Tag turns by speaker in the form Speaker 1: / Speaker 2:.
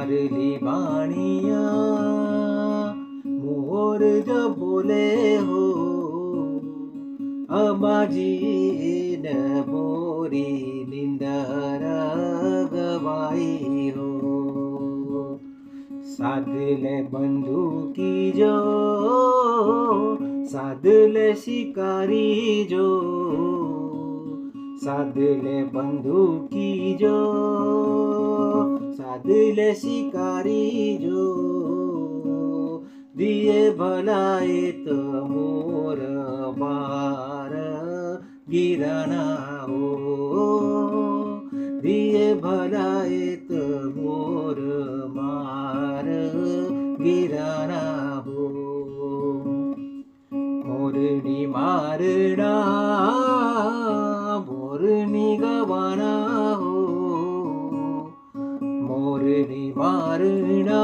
Speaker 1: मारली बाणिया मोर जो बोले हो अमाजी न मोरी निंदर गवाई हो साधले बंदूकी जो साधले शिकारी जो साधले बंदूकी जो साधले शिकारी जो दिए भलाए तो मोर बार गिराना हो दिए भलाए तो मोर मार गिराना हो मोरनी मारना मोरनी गवाना हो मोरनी मारना